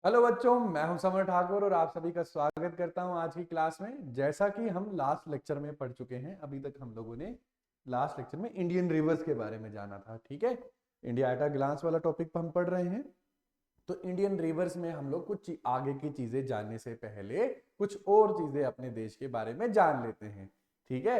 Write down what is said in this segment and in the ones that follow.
Hello बच्चों, मैं हूं समर ठाकुर और आप सभी का स्वागत करता हूं आज की क्लास में। जैसा कि हम लास्ट लेक्चर में पढ़ चुके हैं, अभी तक हम लोगों ने लास्ट लेक्चर में इंडियन रिवर्स के बारे में जाना था। ठीक है, इंडिया एट अ ग्लांस वाला टॉपिक पर हम पढ़ रहे हैं। तो इंडियन रिवर्स में हम लोग कुछ आगे की चीजें जानने से पहले कुछ और चीजें अपने देश के बारे में जान लेते हैं। ठीक है,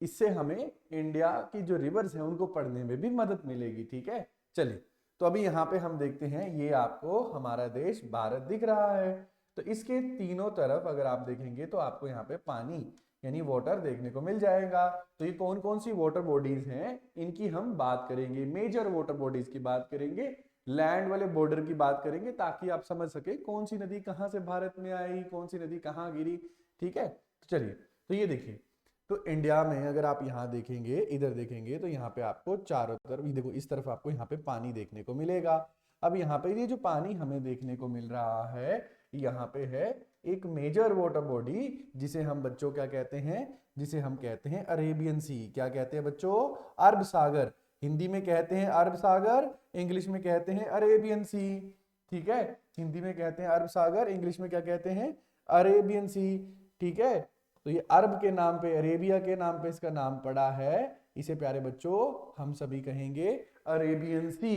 इससे हमें इंडिया की जो रिवर्स है उनको पढ़ने में भी मदद मिलेगी। ठीक है, चलिए। तो अभी यहाँ पे हम देखते हैं, ये आपको हमारा देश भारत दिख रहा है। तो इसके तीनों तरफ अगर आप देखेंगे तो आपको यहाँ पे पानी यानी वाटर देखने को मिल जाएगा। तो ये कौन कौन सी वाटर बॉडीज हैं, इनकी हम बात करेंगे। मेजर वाटर बॉडीज की बात करेंगे, लैंड वाले बॉर्डर की बात करेंगे, ताकि आप समझ सके कौन सी नदी कहाँ से भारत में आई, कौन सी नदी कहाँ गिरी। ठीक है, तो चलिए। तो ये देखिए, तो इंडिया में अगर आप यहाँ देखेंगे, इधर देखेंगे, तो यहाँ पे आपको चारों तरफ, ये देखो इस तरफ आपको यहाँ पे पानी देखने को मिलेगा। अब यहाँ पे ये जो पानी हमें देखने को मिल रहा है, यहाँ पे है एक मेजर वाटर बॉडी, जिसे हम बच्चों क्या कहते हैं, जिसे हम कहते हैं अरेबियन सी। क्या कहते हैं बच्चों? अरब सागर। हिंदी में कहते हैं अरब सागर, इंग्लिश में कहते हैं अरेबियन सी। ठीक है, हिंदी में कहते हैं अरब सागर, इंग्लिश में क्या कहते हैं? अरेबियन सी। ठीक है, तो ये अरब के नाम पे, अरेबिया के नाम पे इसका नाम पड़ा है। इसे प्यारे बच्चों हम सभी कहेंगे अरेबियन सी।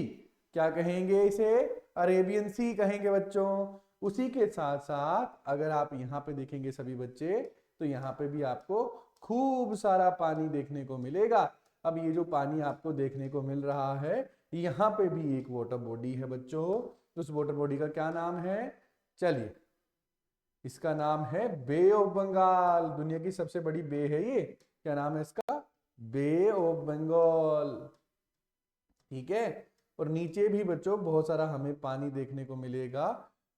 क्या कहेंगे इसे? अरेबियन सी कहेंगे बच्चों। उसी के साथ साथ अगर आप यहाँ पे देखेंगे सभी बच्चे, तो यहाँ पे भी आपको खूब सारा पानी देखने को मिलेगा। अब ये जो पानी आपको देखने को मिल रहा है, यहाँ पे भी एक वाटर बॉडी है बच्चों। उस वाटर बॉडी का क्या नाम है? चलिए, इसका नाम है बे ऑफ बंगाल। दुनिया की सबसे बड़ी बे है ये। क्या नाम है इसका? बे ऑफ बंगाल। ठीक है, और नीचे भी बच्चों बहुत सारा हमें पानी देखने को मिलेगा।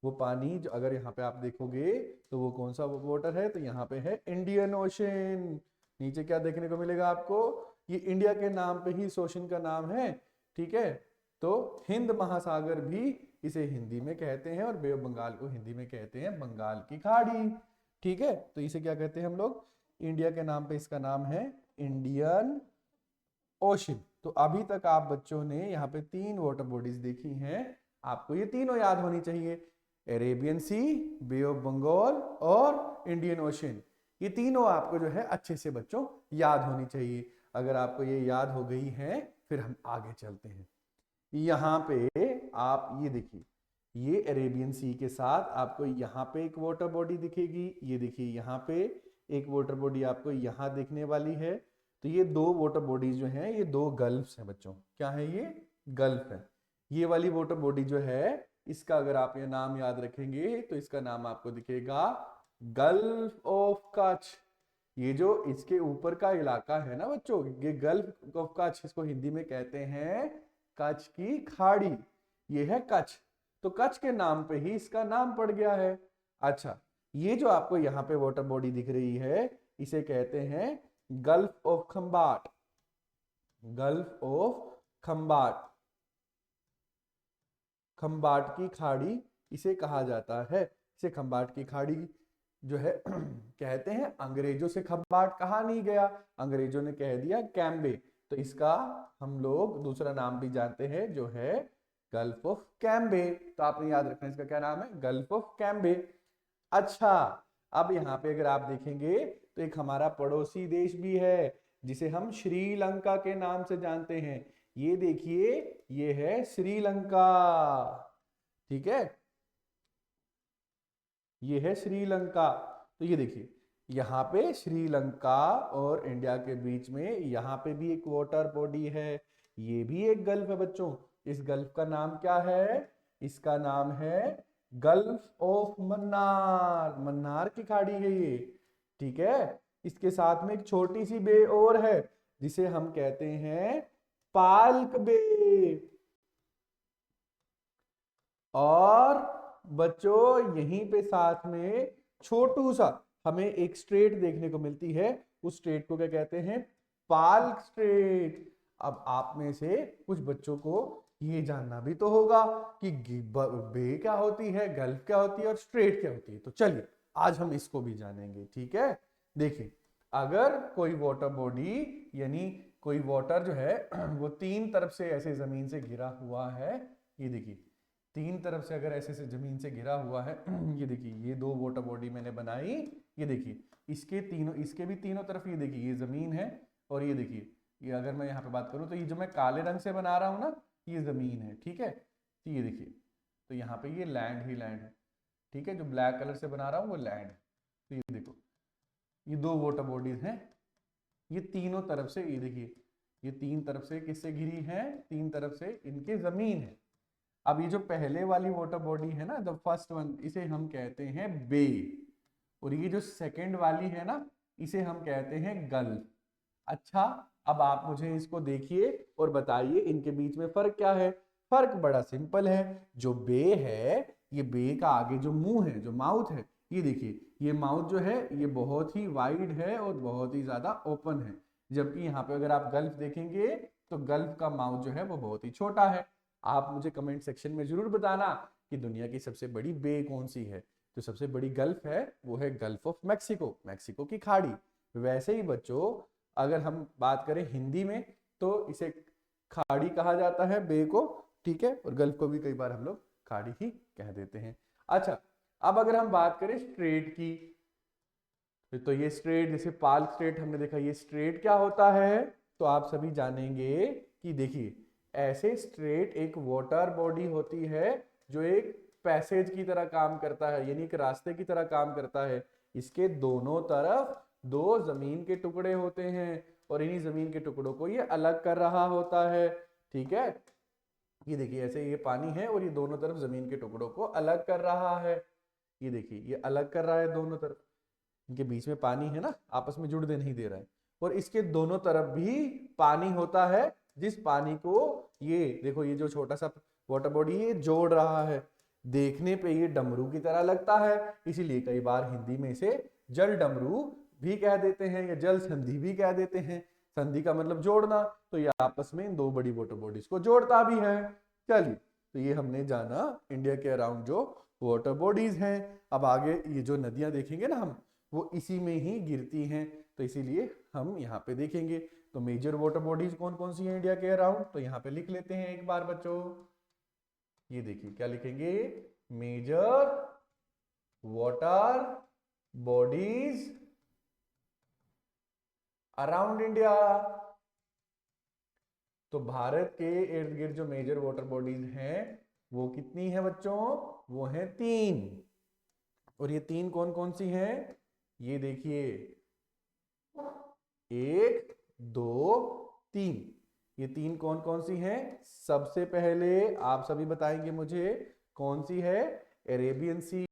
वो पानी जो अगर यहाँ पे आप देखोगे तो वो कौन सा वाटर है? तो यहाँ पे है इंडियन ओशन। नीचे क्या देखने को मिलेगा आपको? ये इंडिया के नाम पे ही इस ओशन का नाम है। ठीक है, तो हिंद महासागर भी इसे हिंदी में कहते हैं, और बे ऑफ बंगाल को हिंदी में कहते हैं बंगाल की खाड़ी। ठीक है, तो इसे क्या कहते हैं हम लोग? इंडिया के नाम पे इसका नाम है इंडियन ओशन। तो अभी तक आप बच्चों ने यहाँ पे तीन वाटर बॉडीज देखी हैं। आपको ये तीनों याद होनी चाहिए, Arabian sea, Bay of Bengal और इंडियन ओशन। ये तीनों आपको जो है अच्छे से बच्चों याद होनी चाहिए। अगर आपको ये याद हो गई है, फिर हम आगे चलते हैं। यहाँ पे आप ये देखिए, ये अरेबियन सी के साथ आपको यहाँ पे एक वाटर बॉडी दिखेगी। ये देखिए, यहाँ पे एक वाटर बॉडी आपको यहाँ देखने वाली है। तो ये दो वाटर बॉडीज जो हैं, ये दो गल्फ्स हैं बच्चों। क्या है ये? गल्फ है। ये वाली वाटर बॉडी जो है, इसका अगर आप ये नाम याद रखेंगे तो इसका नाम आपको दिखेगा गल्फ ऑफ कच्छ। ये जो इसके ऊपर का इलाका है ना बच्चों, ये गल्फ ऑफ कच्छ, इसको हिंदी में कहते हैं कच्छ की खाड़ी। ये है कच्छ। तो कच्छ के नाम पे ही इसका नाम पड़ गया है। अच्छा, ये जो आपको यहाँ पे वाटर बॉडी दिख रही है, इसे कहते हैं gulf of Khambhat. Gulf of Khambhat, Khambhat की खाड़ी इसे कहा जाता है। इसे खंबाट की खाड़ी जो है कहते हैं। अंग्रेजों से खंबाट कहा नहीं गया, अंग्रेजों ने कह दिया कैम्बे। तो इसका हम लोग दूसरा नाम भी जानते हैं, जो है गल्फ ऑफ कैम्बे। तो आपने याद रखना, इसका क्या नाम है? Gulf of Cambay. अच्छा, अब यहाँ पे अगर आप देखेंगे तो एक हमारा पड़ोसी देश भी है, जिसे हम श्रीलंका के नाम से जानते हैं। ये देखिए, ये है श्रीलंका। ठीक है, ये है श्रीलंका। तो ये देखिए, यहाँ पे श्रीलंका और इंडिया के बीच में यहाँ पे भी एक वाटर बॉडी है। ये भी एक गल्फ है बच्चों। इस गल्फ का नाम क्या है? इसका नाम है गल्फ ऑफ मन्नार। मन्नार की खाड़ी है ये। ठीक है, इसके साथ में एक छोटी सी बे और है, जिसे हम कहते हैं पाल्क बे। और बच्चों यहीं पे साथ में छोटू सा हमें एक स्ट्रेट देखने को मिलती है। उस स्ट्रेट को क्या कहते हैं? पाल्क स्ट्रेट। अब आप में से कुछ बच्चों को ये जानना भी तो होगा कि बे क्या होती है, गल्फ क्या होती है और स्ट्रेट क्या होती है। तो चलिए, आज हम इसको भी जानेंगे। ठीक है, देखिए, अगर कोई वाटर बॉडी यानी कोई वाटर जो है वो तीन तरफ से ऐसे जमीन से घिरा हुआ है, ये देखिए तीन तरफ से अगर ऐसे से जमीन से घिरा हुआ है, ये देखिए ये दो वाटर बॉडी मैंने बनाई, ये देखिए इसके तीनों, इसके भी तीनों तरफ ये देखिए ये जमीन है, और ये देखिए ये अगर मैं यहाँ पे बात करूँ तो ये जो मैं काले रंग से बना रहा हूँ ना, ये जमीन है, ठीक है। तो ये देखिए, तो यहाँ पे ये लैंड ही लैंड है, ठीक है, जो ब्लैक कलर से बना रहा हूँ वो लैंड है। तो ये देखो ये दो वाटर बॉडीज हैं, ये तीनों तरफ से, ये देखिए ये तीन तरफ से किससे घिरी है, तीन तरफ से इनके जमीन है। अब ये जो पहले वाली वाटर बॉडी है ना, द फर्स्ट वन, इसे हम कहते हैं बे, और ये जो सेकंड वाली है ना, इसे हम कहते हैं गल्फ। अच्छा, अब आप मुझे इसको देखिए और बताइए इनके बीच में फर्क क्या है। फर्क बड़ा सिंपल है। जो बे है, ये बे का आगे जो मुंह है, जो माउथ है, ये देखिए ये माउथ जो है ये बहुत ही वाइड है और बहुत ही ज्यादा ओपन है, जबकि यहाँ पे अगर आप गल्फ देखेंगे तो गल्फ का माउथ जो है वो बहुत ही छोटा है। आप मुझे कमेंट सेक्शन में जरूर बताना कि दुनिया की सबसे बड़ी बे कौन सी है। जो सबसे बड़ी गल्फ है वो है गल्फ ऑफ मैक्सिको, मैक्सिको की खाड़ी। वैसे ही बच्चों, अगर हम बात करें हिंदी में तो इसे खाड़ी कहा जाता है बे को, ठीक है, और गल्फ को भी कई बार हम लोग खाड़ी ही कह देते हैं। अच्छा, अब अगर हम बात करें स्ट्रेट की, तो ये स्ट्रेट, जैसे पाल्क स्ट्रेट हमने देखा, ये स्ट्रेट क्या होता है, तो आप सभी जानेंगे कि देखिए ऐसे स्ट्रेट एक वाटर बॉडी होती है जो एक पैसेज की तरह काम करता है, यानी एक रास्ते की तरह काम करता है। इसके दोनों तरफ दो जमीन के टुकड़े होते हैं और इन्हीं जमीन के टुकड़ों को ये अलग कर रहा होता है, ठीक है। ये देखिए ऐसे ये पानी है और ये दोनों तरफ जमीन के टुकड़ों को अलग कर रहा है। ये देखिए ये अलग कर रहा है दोनों तरफ, इनके बीच में पानी है ना, आपस में जुड़ने नहीं दे रहा है। और इसके दोनों तरफ भी पानी होता है, जिस पानी को ये देखो ये जो छोटा सा वाटर बॉडी ये जोड़ रहा है। देखने पे ये डमरू की तरह लगता है, इसीलिए कई बार हिंदी में इसे जल डमरू भी कह देते हैं या जल संधि भी कह देते हैं। संधि का मतलब जोड़ना, तो ये आपस में इन दो बड़ी वाटर बॉडीज को जोड़ता भी है। चलिए, तो ये हमने जाना इंडिया के अराउंड जो वाटर बॉडीज हैं। अब आगे ये जो नदियां देखेंगे ना हम, वो इसी में ही गिरती हैं, तो इसीलिए हम यहाँ पे देखेंगे। तो मेजर वाटर बॉडीज कौन कौन सी हैं इंडिया के अराउंड, तो यहाँ पे लिख लेते हैं एक बार बच्चों। ये देखिए क्या लिखेंगे, major water bodies around India. तो भारत के इर्द गिर्द जो मेजर वाटर बॉडीज हैं वो कितनी है बच्चों, वो है 3। और ये 3 कौन कौन सी हैं, ये देखिए 1 2 3, ये 3 कौन कौन सी हैं। सबसे पहले आप सभी बताएंगे मुझे कौन सी है, अरेबियन सी।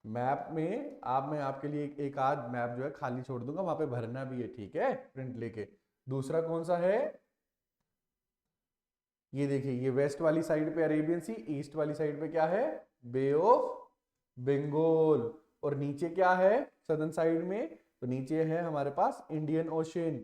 मैप में आप, मैं आपके लिए एक आध मैप जो है खाली छोड़ दूंगा, वहां पे भरना भी है, ठीक है, प्रिंट लेके। दूसरा कौन सा है, ये देखिए ये वेस्ट वाली साइड पे अरेबियन सी, ईस्ट वाली साइड पे क्या है, बे ऑफ बंगाल। और नीचे क्या है सदर्न साइड में, तो नीचे है हमारे पास इंडियन ओशन।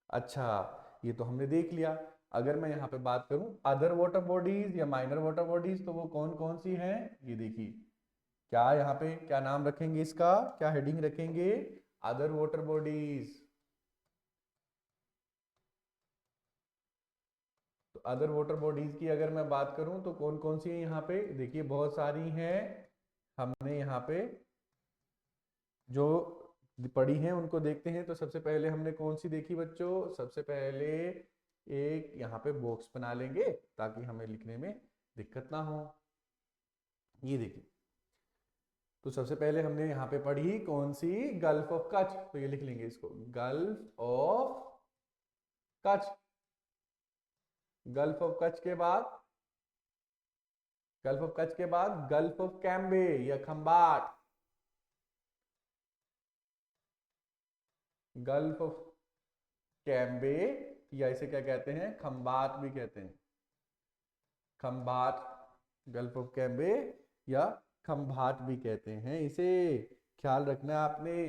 अच्छा, ये तो हमने देख लिया। अगर मैं यहाँ पे बात करूं अदर वाटर बॉडीज या माइनर वाटर बॉडीज, तो वो कौन कौन सी हैं, ये देखिए क्या यहाँ पे क्या नाम रखेंगे इसका, क्या हेडिंग रखेंगे, अदर वाटर बॉडीज। तो अदर वाटर बॉडीज की अगर मैं बात करूं तो कौन कौन सी है यहाँ पे, देखिए बहुत सारी हैं। हमने यहाँ पे जो पढ़ी हैं उनको देखते हैं। तो सबसे पहले हमने कौन सी देखी बच्चों, सबसे पहले एक यहाँ पे बॉक्स बना लेंगे ताकि हमें लिखने में दिक्कत ना हो। ये देखिए, तो सबसे पहले हमने यहाँ पे पढ़ी कौन सी, गल्फ ऑफ कच्छ, तो ये लिख लेंगे इसको, gulf of Kutch. Gulf of Kutch के बाद, गल्फ ऑफ कच्छ के बाद गल्फ ऑफ कैम्बे या खंबाट। गल्फ ऑफ कैम्बे या इसे क्या कहते हैं, खंबाट भी कहते हैं, खंबाट। गल्फ ऑफ कैम्बे या खंबाट भी कहते हैं इसे, ख्याल रखना है आपने,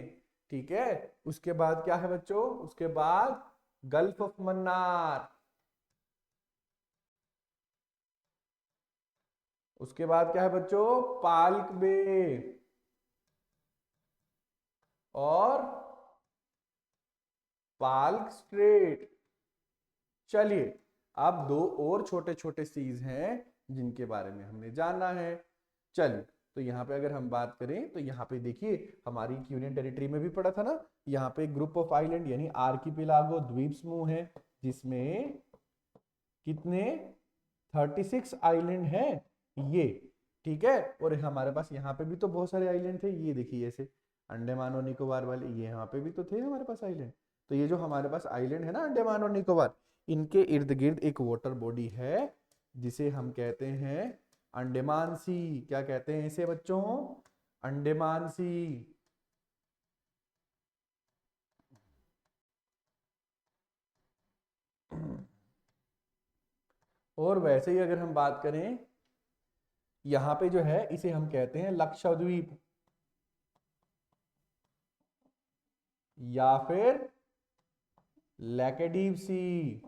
ठीक है। उसके बाद क्या है बच्चों, उसके बाद गल्फ ऑफ मन्नार। उसके बाद क्या है बच्चों, पाल्क बे और पाल्क स्ट्रेट। चलिए अब दो और छोटे छोटे सीज हैं जिनके बारे में हमने जानना है। चलिए तो यहाँ पे अगर हम बात करें तो यहाँ पे देखिए हमारी यूनियन टेरिटरी में भी पड़ा था ना, यहाँ पे ग्रुप ऑफ आइलैंड यानी आर्किपेलागो द्वीप समूह है, जिसमें कितने 36 आइलैंड हैं ये, ठीक है। और हमारे पास यहाँ पे भी तो बहुत सारे आइलैंड थे, ये देखिए ऐसे अंडमान और निकोबार वाले, ये यहाँ पे भी तो थे हमारे पास आइलैंड। तो ये जो हमारे पास आइलैंड है ना अंडमान और निकोबार, इनके इर्द गिर्द एक वाटर बॉडी है जिसे हम कहते हैं अंडमान सी। क्या कहते हैं इसे बच्चों? अंडमान सी। और वैसे ही अगर हम बात करें यहां पे जो है इसे हम कहते हैं लक्षद्वीप या फिर लैकेडीव सी।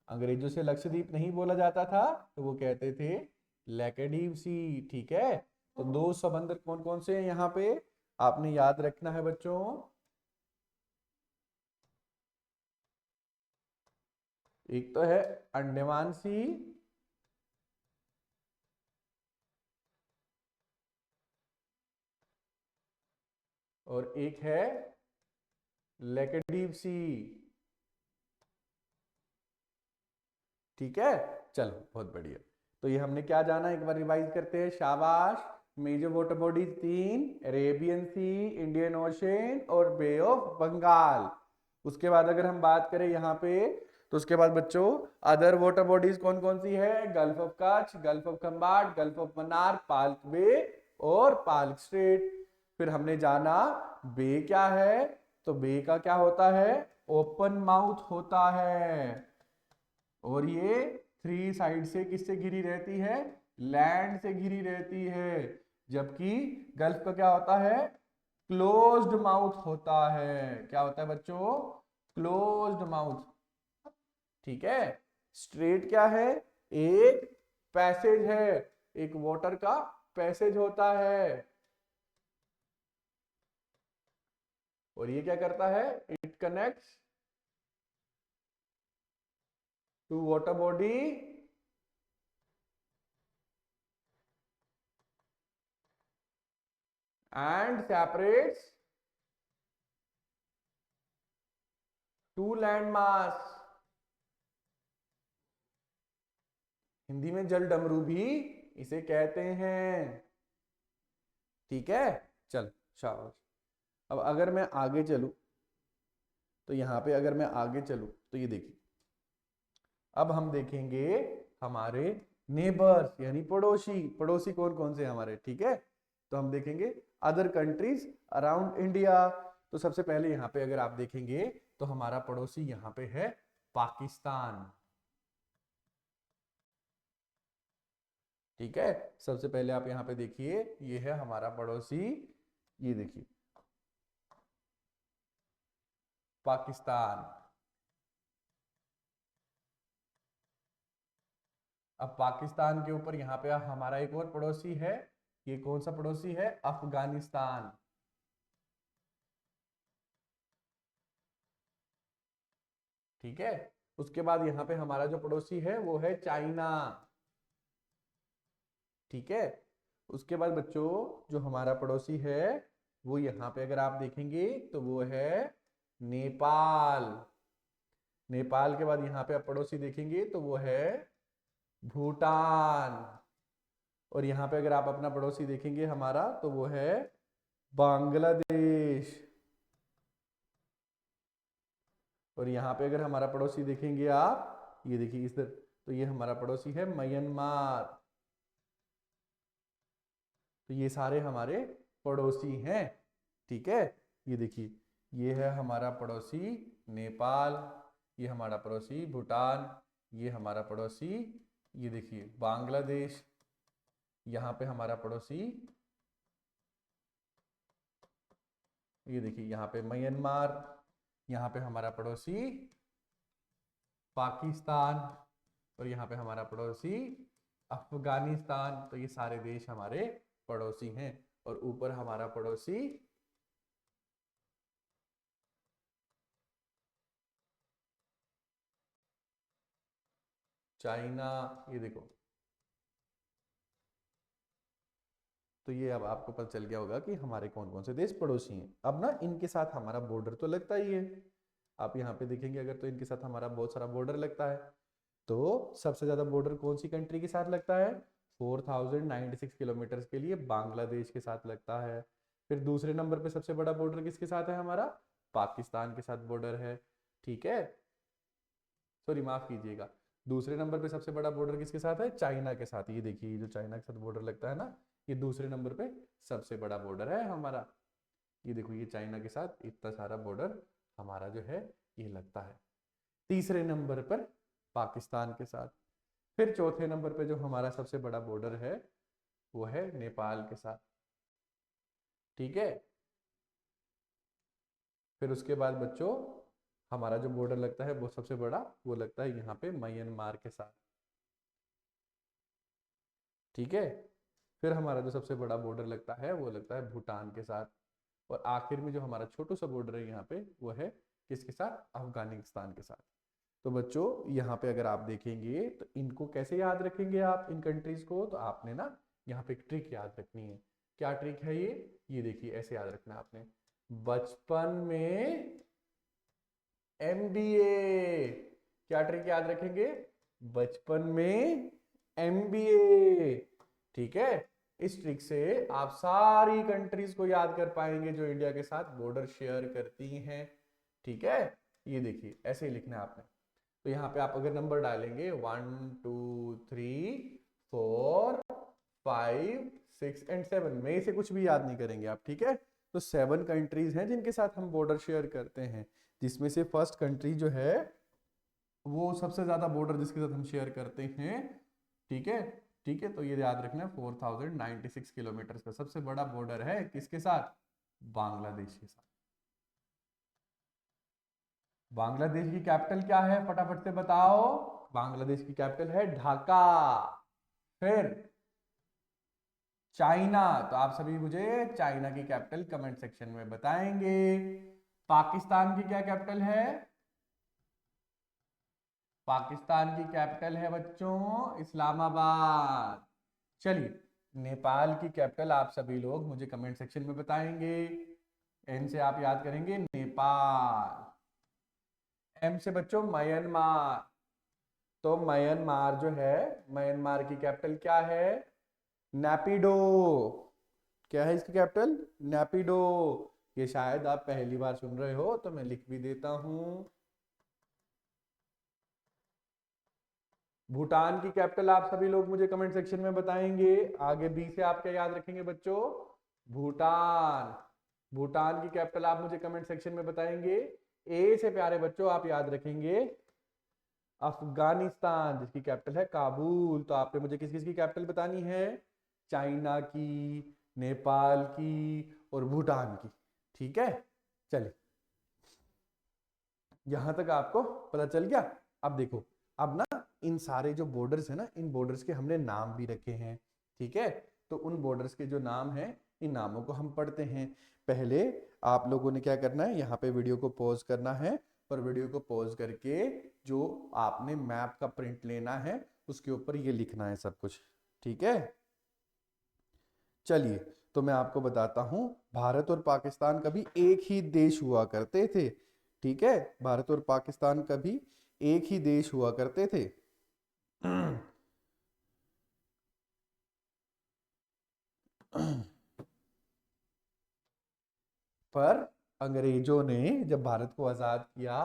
अंग्रेजों से लक्षद्वीप नहीं बोला जाता था तो वो कहते थे लैकेडीव सी, ठीक है। तो दो समंदर कौन कौन से हैं यहाँ पे आपने याद रखना है बच्चों। एक तो है अंडमान सी, और एक है लैकेडीव सी, ठीक है। चलो बहुत बढ़िया। तो ये हमने क्या जाना, एक बार रिवाइज करते हैं, शाबाश। मेजर वाटर बॉडीज तीन, अरेबियन सी, इंडियन ओशन और बे ऑफ बंगाल। उसके बाद अगर हम बात करें यहाँ पे तो उसके बाद बच्चों अदर वाटर बॉडीज कौन कौन सी है, gulf of Kutch, gulf of Khambhat, gulf of Mannar, Palk bay और पाल्क स्ट्रेट। फिर हमने जाना बे क्या है, तो बे का क्या होता है, ओपन माउथ होता है, और ये थ्री साइड से किससे घिरी रहती है, लैंड से घिरी रहती है। जबकि गल्फ का क्या होता है, क्लोज्ड माउथ होता है। क्या होता है बच्चों, क्लोज्ड माउथ, ठीक है। स्ट्रेट क्या है, एक पैसेज है, एक वाटर का पैसेज होता है। और ये क्या करता है, it connects to water body and separates two landmass। Hindi में जल डमरू भी इसे कहते हैं, ठीक है। चल शाबाश। अब अगर मैं आगे चलूं तो यहां पे अगर मैं आगे चलूं तो ये देखिए अब हम देखेंगे हमारे नेबर्स यानी पड़ोसी। पड़ोसी कौन कौन से हमारे, ठीक है। तो हम देखेंगे अदर कंट्रीज अराउंड इंडिया। तो सबसे पहले यहाँ पे अगर आप देखेंगे तो हमारा पड़ोसी यहाँ पे है पाकिस्तान, ठीक है। सबसे पहले आप यहाँ पे देखिए ये है हमारा पड़ोसी, ये देखिए पाकिस्तान। अब पाकिस्तान के ऊपर यहाँ पे हमारा एक और पड़ोसी है, ये कौन सा पड़ोसी है, अफगानिस्तान, ठीक है। उसके बाद यहाँ पे हमारा जो पड़ोसी है वो है चाइना, ठीक है। उसके बाद बच्चों जो हमारा पड़ोसी है वो यहाँ पे अगर आप देखेंगे तो वो है नेपाल। नेपाल के बाद यहाँ पे आप पड़ोसी देखेंगे तो वो है भूटान। और यहाँ पे अगर आप अपना पड़ोसी देखेंगे हमारा तो वो है बांग्लादेश। और यहाँ पे अगर हमारा पड़ोसी देखेंगे आप, ये देखिए इधर, तो ये हमारा पड़ोसी है म्यांमार। तो ये सारे हमारे पड़ोसी हैं, ठीक है। ये देखिए ये है हमारा पड़ोसी नेपाल, ये हमारा पड़ोसी भूटान, ये हमारा पड़ोसी, ये देखिए बांग्लादेश, यहाँ पे हमारा पड़ोसी, ये देखिए यहाँ पे म्यांमार, यहाँ पे हमारा पड़ोसी पाकिस्तान, और यहाँ पे हमारा पड़ोसी अफगानिस्तान। तो ये सारे देश हमारे पड़ोसी हैं। और ऊपर हमारा पड़ोसी चाइना, ये देखो। तो ये अब आपको पता चल गया होगा कि हमारे कौन कौन से देश पड़ोसी हैं। अब ना इनके साथ हमारा बॉर्डर तो लगता ही है, आप यहाँ पे देखेंगे अगर, तो इनके साथ हमारा बहुत सारा बॉर्डर लगता है। तो सबसे ज्यादा बॉर्डर कौन सी कंट्री के साथ लगता है? 4096 किलोमीटर के लिए बांग्लादेश के साथ लगता है। फिर दूसरे नंबर पे सबसे बड़ा बॉर्डर किसके साथ है हमारा? पाकिस्तान के साथ बॉर्डर है, ठीक है। सॉरी, माफ कीजिएगा, दूसरे नंबर पे सबसे बड़ा बॉर्डर किसके साथ है? चाइना के साथ। ये देखिए, जो चाइना के साथ बॉर्डर लगता है ना, ये दूसरे नंबर पे सबसे बड़ा बॉर्डर है हमारा। ये देखो, ये चाइना के साथ इतना सारा बॉर्डर हमारा जो है ये लगता है। तीसरे नंबर पर पाकिस्तान के साथ। फिर चौथे नंबर पे जो हमारा सबसे बड़ा बॉर्डर है वो है नेपाल के साथ, ठीक है। फिर उसके बाद बच्चों हमारा जो बॉर्डर लगता है वो सबसे बड़ा, वो लगता है यहाँ पे म्यांमार के साथ, ठीक है। फिर हमारा जो सबसे बड़ा बॉर्डर लगता है वो लगता है भूटान के साथ। और आखिर में जो हमारा छोटू सा बॉर्डर है यहाँ पे वो है किसके साथ? अफगानिस्तान के साथ। तो बच्चों यहाँ पे अगर आप देखेंगे तो इनको कैसे याद रखेंगे आप इन कंट्रीज को? तो आपने ना यहाँ पे एक ट्रिक याद रखनी है। क्या ट्रिक है ये देखिए, ऐसे याद रखना है आपने। बचपन में एमबीए। क्या ट्रिक याद रखेंगे? बचपन में एमबीए, ठीक है। इस ट्रिक से आप सारी कंट्रीज को याद कर पाएंगे जो इंडिया के साथ बॉर्डर शेयर करती हैं, ठीक है। ये देखिए, ऐसे ही लिखना है आपने। तो यहाँ पे आप अगर नंबर डालेंगे 1 2 3 4 5 6 एंड 7 में से कुछ भी याद नहीं करेंगे आप, ठीक है। तो 7 कंट्रीज हैं जिनके साथ हम बॉर्डर शेयर करते हैं, जिसमें से फर्स्ट कंट्री जो है वो सबसे ज्यादा बॉर्डर जिसके साथ हम शेयर करते हैं, ठीक है। ठीक है, तो ये याद रखना, 4096 किलोमीटर का सबसे बड़ा बॉर्डर है किसके साथ? बांग्लादेश के साथ। बांग्लादेश की कैपिटल क्या है, फटाफट से बताओ। बांग्लादेश की कैपिटल है ढाका। फिर चाइना, तो आप सभी मुझे चाइना की कैपिटल कमेंट सेक्शन में बताएंगे। पाकिस्तान की क्या कैपिटल है? पाकिस्तान की कैपिटल है बच्चों इस्लामाबाद। चलिए, नेपाल की कैपिटल आप सभी लोग मुझे कमेंट सेक्शन में बताएंगे। एन से आप याद करेंगे नेपाल। एम से बच्चों म्यांमार। तो म्यांमार जो है, म्यांमार की कैपिटल क्या है? नैपिडो। क्या है इसकी कैपिटल? नैपिडो। ये शायद आप पहली बार सुन रहे हो तो मैं लिख भी देता हूं। भूटान की कैपिटल आप सभी लोग मुझे कमेंट सेक्शन में बताएंगे। आगे बी से आप क्या याद रखेंगे बच्चों? भूटान। भूटान की कैपिटल आप मुझे कमेंट सेक्शन में बताएंगे। ए से प्यारे बच्चों आप याद रखेंगे अफगानिस्तान, जिसकी कैपिटल है काबुल। तो आपने मुझे किस किस की कैपिटल बतानी है? चाइना की, नेपाल की और भूटान की, ठीक है। चलिए, यहां तक आपको पता चल गया। अब देखो, अब ना इन सारे जो बॉर्डर्स है ना, इन बॉर्डर्स के हमने नाम भी रखे हैं, ठीक है। तो उन बॉर्डर्स के जो नाम हैं, इन नामों को हम पढ़ते हैं। पहले आप लोगों ने क्या करना है, यहाँ पे वीडियो को पॉज करना है और वीडियो को पॉज करके जो आपने मैप का प्रिंट लेना है उसके ऊपर ये लिखना है सब कुछ, ठीक है। चलिए, तो मैं आपको बताता हूं, भारत और पाकिस्तान कभी एक ही देश हुआ करते थे, ठीक है। भारत और पाकिस्तान कभी एक ही देश हुआ करते थे। पर अंग्रेजों ने जब भारत को आजाद किया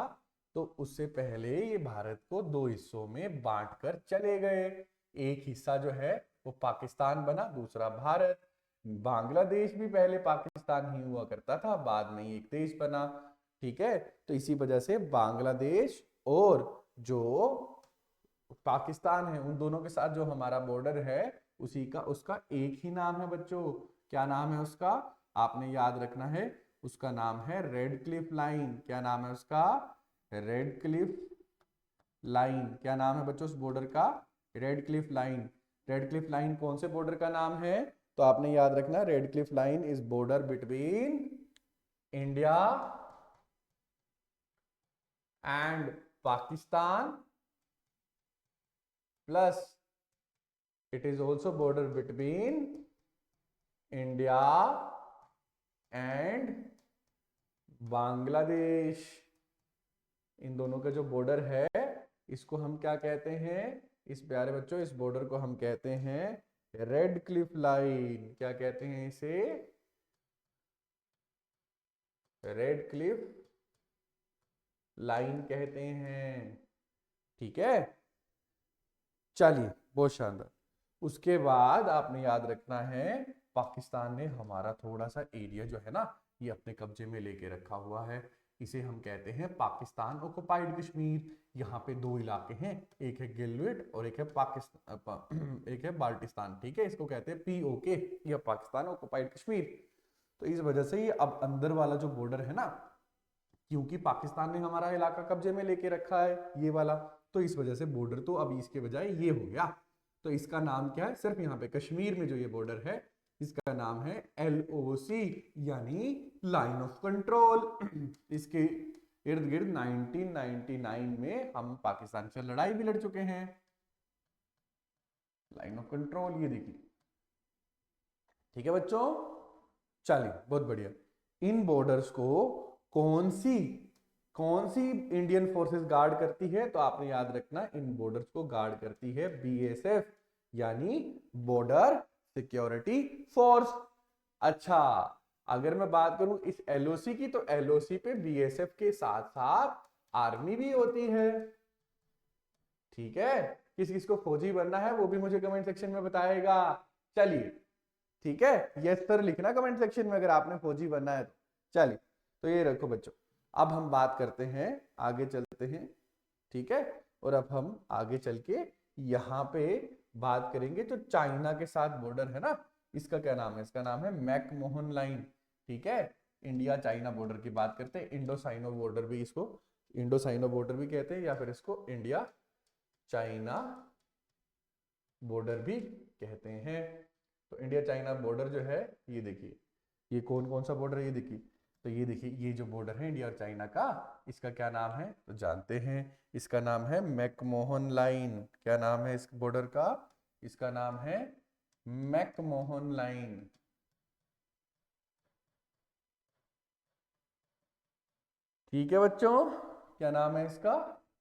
तो उससे पहले ये भारत को दो हिस्सों में बांटकर चले गए। एक हिस्सा जो है वो पाकिस्तान बना, दूसरा भारत। बांग्लादेश भी पहले पाकिस्तान ही हुआ करता था, बाद में एक देश बना, ठीक है। तो इसी वजह से बांग्लादेश और जो पाकिस्तान है, उन दोनों के साथ जो हमारा बॉर्डर है उसी का, उसका एक ही नाम है बच्चों। क्या नाम है उसका? आपने याद रखना है, उसका नाम है रेड क्लिफ लाइन। क्या नाम है उसका? Red Cliff line. क्या नाम है बच्चों उस बॉर्डर का? Red Cliff line. Red Cliff line कौन से बॉर्डर का नाम है? तो आपने याद रखना, Radcliffe line is border between India and Pakistan plus it is also border between India and Bangladesh. इन दोनों का जो बॉर्डर है इसको हम क्या कहते हैं, इस प्यारे बच्चों इस बॉर्डर को हम कहते हैं रेड क्लिफ लाइन। क्या कहते हैं इसे, रेड क्लिफ लाइन कहते हैं। ठीक है, चलिए बहुत शानदार। उसके बाद आपने याद रखना है पाकिस्तान ने हमारा थोड़ा सा एरिया जो है ना ये अपने कब्जे में लेके रखा हुआ है। इसे हम कहते हैं पाकिस्तान ऑक्युपाइड कश्मीर। यहाँ पे दो इलाके हैं, एक है गिलगित और एक है पाकिस्तान एक है बाल्टिस्तान। ठीक है, इसको कहते हैं POK, यह पाकिस्तान ऑक्युपाइड कश्मीर। तो इस वजह से ये अब अंदर वाला जो बॉर्डर है ना, क्योंकि पाकिस्तान ने हमारा इलाका कब्जे में लेके रखा है ये वाला, तो इस वजह से बॉर्डर तो अब इसके बजाय ये हो गया। तो इसका नाम क्या है, सिर्फ यहाँ पे कश्मीर में जो ये बॉर्डर है इसका नाम है LOC यानी लाइन ऑफ कंट्रोल। इसके इर्द गिर्द 1999 में हम पाकिस्तान से लड़ाई भी लड़ चुके हैं। लाइन ऑफ कंट्रोल ये देखिए। ठीक है बच्चों, चलिए बहुत बढ़िया। इन बॉर्डर्स को कौन सी इंडियन फोर्सेस गार्ड करती है, तो आपने याद रखना इन बॉर्डर्स को गार्ड करती है BSF यानी बॉर्डर सिक्योरिटी फोर्स। अच्छा, अगर मैं बात करूं इस LOC की, तो LOC पे BSF के साथ साथ आर्मी भी होती है। ठीक है, किस किस को फौजी बनना है वो भी मुझे कमेंट सेक्शन में बताएगा। चलिए ठीक है, यस सर लिखना कमेंट सेक्शन में अगर आपने फौजी बनना है तो। चलिए, तो ये रखो बच्चों, अब हम बात करते हैं, आगे चलते हैं। ठीक है, और अब हम आगे चल के यहाँ पे बात करेंगे जो चाइना के साथ बॉर्डर है ना, इसका क्या नाम है, इसका नाम है मैकमोहन लाइन। ठीक है, इंडिया चाइना बॉर्डर की बात करते हैं, इंडो साइनो बॉर्डर भी, इसको इंडो साइनो बॉर्डर भी कहते हैं या फिर इसको इंडिया चाइना बॉर्डर भी कहते हैं। तो इंडिया चाइना बॉर्डर जो है ये देखिए, ये कौन कौन सा बॉर्डर है ये देखिए। तो ये देखिए, ये जो बॉर्डर है इंडिया और चाइना का, इसका क्या नाम है तो जानते हैं, इसका नाम है मैकमोहन लाइन। क्या नाम है इस बॉर्डर का, इसका नाम है मैकमोहन लाइन। ठीक है बच्चों, क्या नाम है इसका,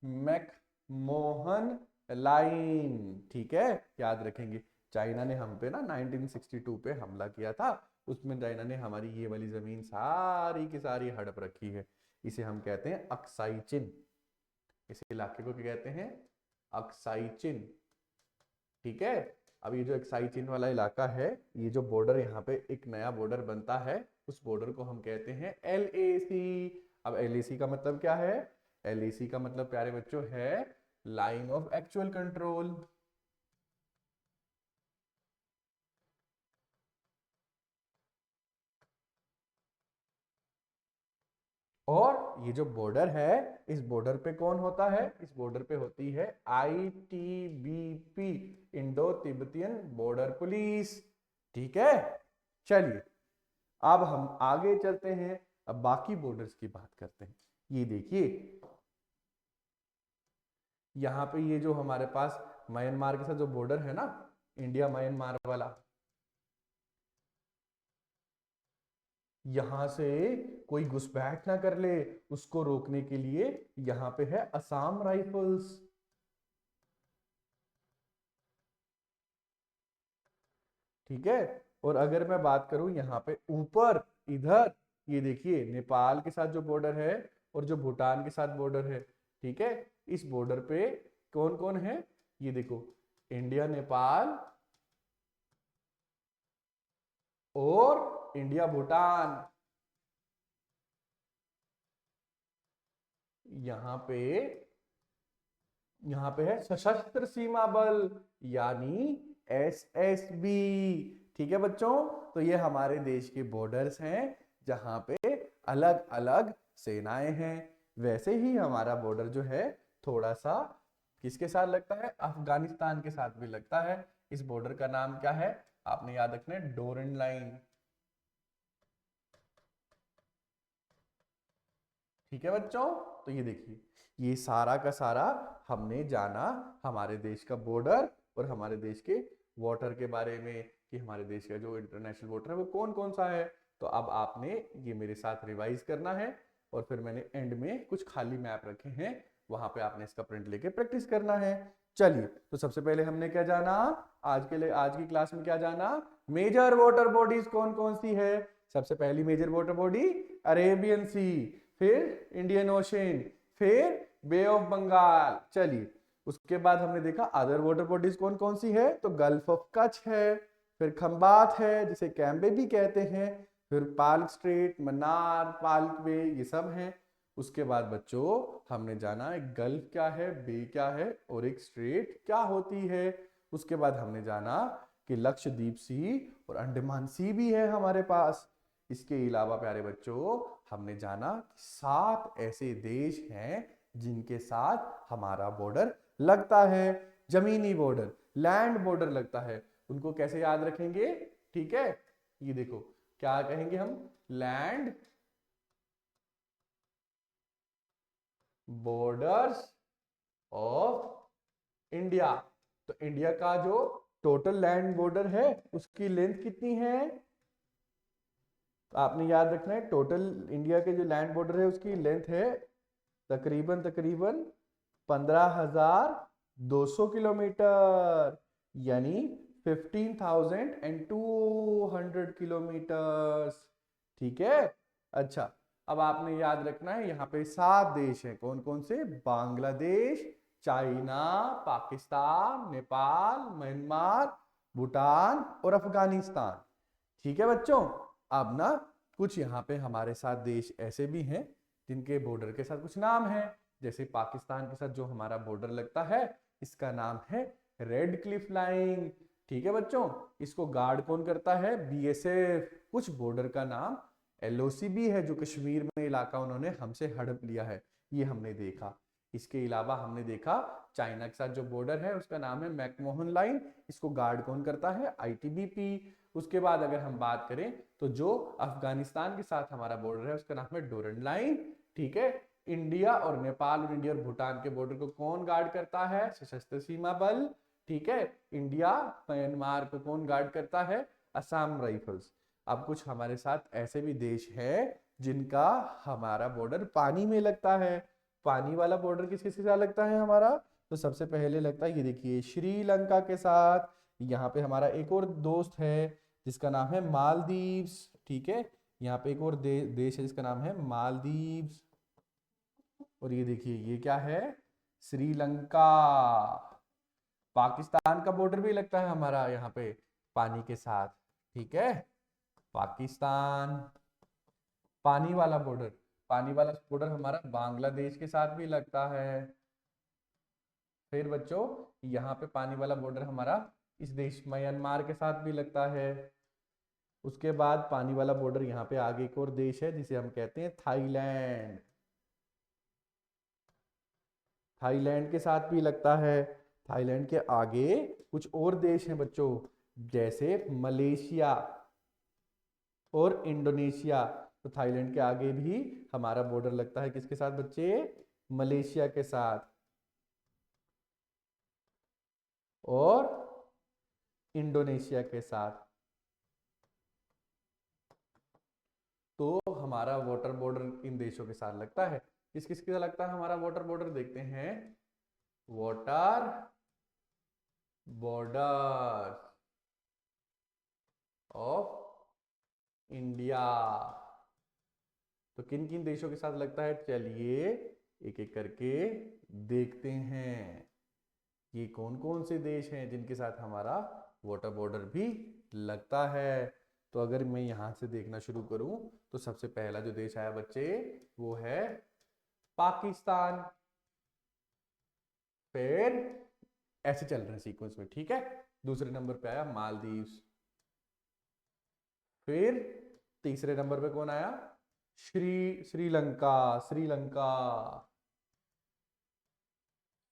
मैकमोहन लाइन। ठीक है, याद रखेंगे। चाइना ने हम पे ना 1962 पे हमला किया था, उसमें चाइना ने हमारी ये वाली जमीन सारी की सारी हड़प रखी है। इसे हम कहते हैं अक्साई चिन। इस इलाके को क्या कहते हैं, अक्साई चिन। ठीक है, अब ये जो अक्साई चिन वाला इलाका है, ये जो बॉर्डर यहाँ पे एक नया बॉर्डर बनता है, उस बॉर्डर को हम कहते हैं LAC। अब LAC का मतलब क्या है, LAC का मतलब प्यारे बच्चों है लाइन ऑफ एक्चुअल कंट्रोल। और ये जो बॉर्डर है, इस बॉर्डर पे कौन होता है, इस बॉर्डर पे होती है ITBP, Indo Tibetan border police. ठीक है, चलिए अब हम आगे चलते हैं, अब बाकी बॉर्डर्स की बात करते हैं। ये देखिए, यहाँ पे ये जो हमारे पास म्यांमार के साथ जो बॉर्डर है ना, इंडिया म्यांमार वाला, यहां से कोई घुसपैठ ना कर ले, उसको रोकने के लिए यहाँ पे है असम राइफल्स। ठीक है, और अगर मैं बात करूं यहाँ पे ऊपर इधर, ये देखिए नेपाल के साथ जो बॉर्डर है और जो भूटान के साथ बॉर्डर है। ठीक है, इस बॉर्डर पे कौन कौन है, ये देखो इंडिया नेपाल और इंडिया भूटान। यहाँ पे है सशस्त्र सीमा बल यानी SSB। ठीक है बच्चों, तो ये हमारे देश के बॉर्डर्स हैं जहां पे अलग अलग सेनाएं हैं। वैसे ही हमारा बॉर्डर जो है थोड़ा सा किसके साथ लगता है, अफगानिस्तान के साथ भी लगता है। इस बॉर्डर का नाम क्या है, आपने याद रखना है डोरन लाइन। ठीक है बच्चों, तो ये देखिए, ये सारा का सारा हमने जाना हमारे देश का बॉर्डर और हमारे देश के वाटर के बारे में, कि हमारे देश का जो इंटरनेशनल वाटर है वो कौन कौन सा है। तो अब आपने ये मेरे साथ रिवाइज करना है, और फिर मैंने एंड में कुछ खाली मैप रखे हैं, वहां पे आपने इसका प्रिंट लेके प्रैक्टिस करना है। चलिए, तो सबसे पहले हमने क्या जाना, आज के लिए आज की क्लास में क्या जाना, मेजर वाटर बॉडीज कौन कौन सी है। सबसे पहली मेजर वाटर बॉडी अरेबियन सी, फिर इंडियन ओशन, फिर बे ऑफ बंगाल। चलिए, उसके बाद हमने देखा अदर वाटर बॉडीज कौन कौन सी है, तो गल्फ ऑफ कच्छ है, फिर खंबात है जिसे कैम्बे भी कहते हैं, फिर पाल्क स्ट्रेट, मन्नार, पाल्क वे, ये सब हैं। उसके बाद बच्चों हमने जाना एक गल्फ क्या है, बे क्या है, और एक स्ट्रेट क्या होती है। उसके बाद हमने जाना कि लक्षद्वीप सी और अंडमान सी भी है हमारे पास। इसके अलावा प्यारे बच्चों हमने जाना 7 ऐसे देश हैं जिनके साथ हमारा बॉर्डर लगता है, जमीनी बॉर्डर, लैंड बॉर्डर लगता है। उनको कैसे याद रखेंगे, ठीक है, ये देखो क्या कहेंगे हम, लैंड बॉर्डर्स ऑफ इंडिया। तो इंडिया का जो टोटल लैंड बॉर्डर है उसकी लेंथ कितनी है, तो आपने याद रखना है टोटल इंडिया के जो लैंड बॉर्डर है उसकी लेंथ है तकरीबन 15,200 किलोमीटर, यानी 15,200 किलोमीटर। ठीक है, अच्छा, अब आपने याद रखना है यहाँ पे 7 देश हैं, कौन कौन से, बांग्लादेश, चाइना, पाकिस्तान, नेपाल, म्यांमार, भूटान और अफगानिस्तान। ठीक है बच्चों, अब ना कुछ यहाँ पे हमारे साथ देश ऐसे भी हैं जिनके बॉर्डर के साथ कुछ नाम है। जैसे पाकिस्तान के साथ जो हमारा बॉर्डर लगता है इसका नाम है रेड क्लिफ लाइन। ठीक है बच्चों, इसको गार्ड कौन करता है, बीएसएफ। कुछ बॉर्डर का नाम एलओसी भी है, जो कश्मीर में इलाका उन्होंने हमसे हड़प लिया है, ये हमने देखा। इसके अलावा हमने देखा चाइना के साथ जो बॉर्डर है उसका नाम है मैकमोहन लाइन, इसको गार्ड कौन करता है, आईटीबीपी। उसके बाद अगर हम बात करें तो जो अफगानिस्तान के साथ हमारा बॉर्डर है उसका नाम है डोरन लाइन। ठीक है, इंडिया और नेपाल और इंडिया और भूटान के बॉर्डर को कौन गार्ड करता है, सशस्त्र सीमा बल। ठीक है, इंडिया म्यांमार को कौन गार्ड करता है, असम राइफल्स। अब कुछ हमारे साथ ऐसे भी देश हैं जिनका हमारा बॉर्डर पानी में लगता है। पानी वाला बॉर्डर किस किसके साथ लगता है हमारा, तो सबसे पहले लगता है, ये देखिए, श्रीलंका के साथ। यहाँ पे हमारा एक और दोस्त है जिसका नाम है मालदीव्स। ठीक है, यहाँ पे एक और देश है जिसका नाम है मालदीव्स, और ये देखिए ये क्या है, श्रीलंका। पाकिस्तान का बॉर्डर भी लगता है हमारा यहाँ पे पानी के साथ। ठीक है, पाकिस्तान, पानी वाला बॉर्डर, पानी वाला बॉर्डर हमारा बांग्लादेश के साथ भी लगता है। फिर बच्चों यहाँ पे पानी वाला बॉर्डर हमारा इस देश म्यांमार के साथ भी लगता है। उसके बाद पानी वाला बॉर्डर यहाँ पे आगे एक और देश है जिसे हम कहते हैं थाईलैंड, थाईलैंड के साथ भी लगता है। थाईलैंड के आगे कुछ और देश हैं बच्चों, जैसे मलेशिया और इंडोनेशिया। तो थाईलैंड के आगे भी हमारा बॉर्डर लगता है किसके साथ बच्चे, मलेशिया के साथ और इंडोनेशिया के साथ। तो हमारा वाटर बॉर्डर इन देशों के साथ लगता है। किस किस के साथ लगता है हमारा वाटर बॉर्डर, देखते हैं, वाटर बॉर्डर ऑफ इंडिया। तो किन किन देशों के साथ लगता है, चलिए एक एक करके देखते हैं ये कौन कौन से देश हैं जिनके साथ हमारा वाटर बॉर्डर भी लगता है। तो अगर मैं यहां से देखना शुरू करूं तो सबसे पहला जो देश आया बच्चे वो है पाकिस्तान। फिर ऐसे चल रहे हैं सीक्वेंस में, ठीक है, दूसरे नंबर पे आया मालदीव्स। फिर तीसरे नंबर पे कौन आया, श्रीलंका, श्रीलंका।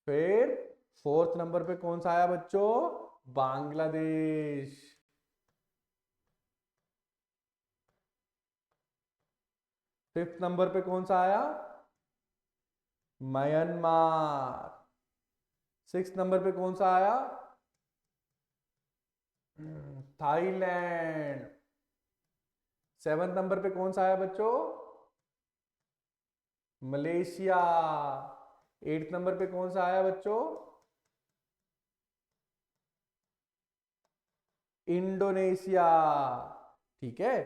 फिर फोर्थ नंबर पे कौन सा आया बच्चों, बांग्लादेश। फिफ्थ नंबर पे कौन सा आया, म्यांमार। 6 नंबर पे कौन सा आया? थाईलैंड। 7 नंबर पे कौन सा आया बच्चों? मलेशिया। 8 नंबर पे कौन सा आया बच्चों? इंडोनेशिया। ठीक है,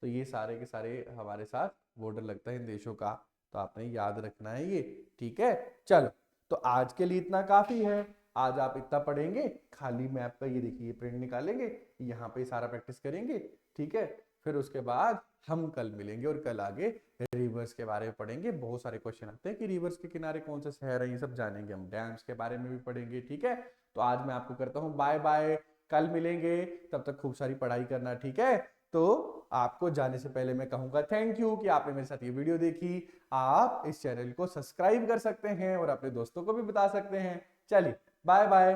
तो ये सारे के सारे हमारे साथ बॉर्डर लगता है इन देशों का, तो आपने याद रखना है ये। ठीक है, चलो तो आज के लिए इतना काफी है। आज आप इतना पढ़ेंगे, खाली मैप का ये देखिए प्रिंट निकालेंगे, यहाँ पे सारा प्रैक्टिस करेंगे। ठीक है, फिर उसके बाद हम कल मिलेंगे और कल आगे रिवर्स के बारे में पढ़ेंगे। बहुत सारे क्वेश्चन आते हैं कि रिवर्स के किनारे कौन से शहर है, ये सब जानेंगे हम। डैम्स के बारे में भी पढ़ेंगे। ठीक है, तो आज मैं आपको करता हूँ बाय बाय, कल मिलेंगे, तब तक खूब सारी पढ़ाई करना। ठीक है, तो आपको जाने से पहले मैं कहूंगा थैंक यू कि आपने मेरे साथ ये वीडियो देखी। आप इस चैनल को सब्सक्राइब कर सकते हैं और अपने दोस्तों को भी बता सकते हैं। चलिए बाय बाय।